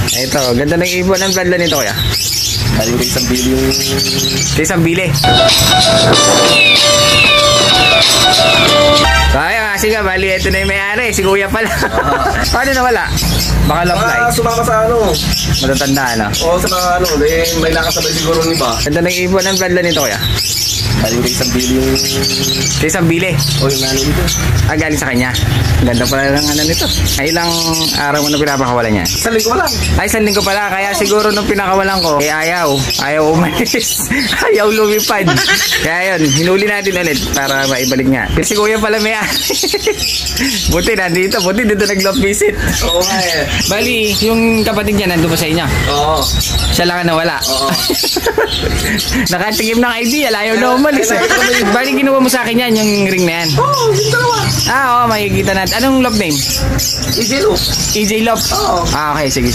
Ito, ganda ng ibon ng bloodline nito kuya. Bali ko isang bili yung... Isang bili. Kaya kasi nga, bali ito na yung may-ari. Si kuya pala. Paano nawala? Baka love life. Sumama sa ano. Matatanda ano? Oo, sa mga ano. May nakasabay siguro ng iba. Ganda ng ibon ng bloodline nito kuya. Bali ko isang bili yung... Isang bili. O yung ano nito. Galing sa kanya. Ganda pala ng ano nito. Ay ilang araw mo na pinapakawalan niya? Isang linggo pa lang. Ay, isang linggo pala. Kaya siguro nung pinakawalan ko, ayaw umalis. Ayaw lumipad. Kaya yun, hinuli natin ulit para maibalik niya. Pero si kuya pala may buti nandito. Buti dito nag-love visit. Oo nga eh. Bali, yung kapatid niya nandun pa sa inyo? Oo. Siya lang ang nawala. Oo. Nakatingin ng idea, ayaw na umalis eh. Bali, ginawa mo sa akin yan, yung ring na yan. Oo, yung dalawa. Oo, makikita natin. Anong love name? EJ Love. EJ Love? Oo. Okay, sige.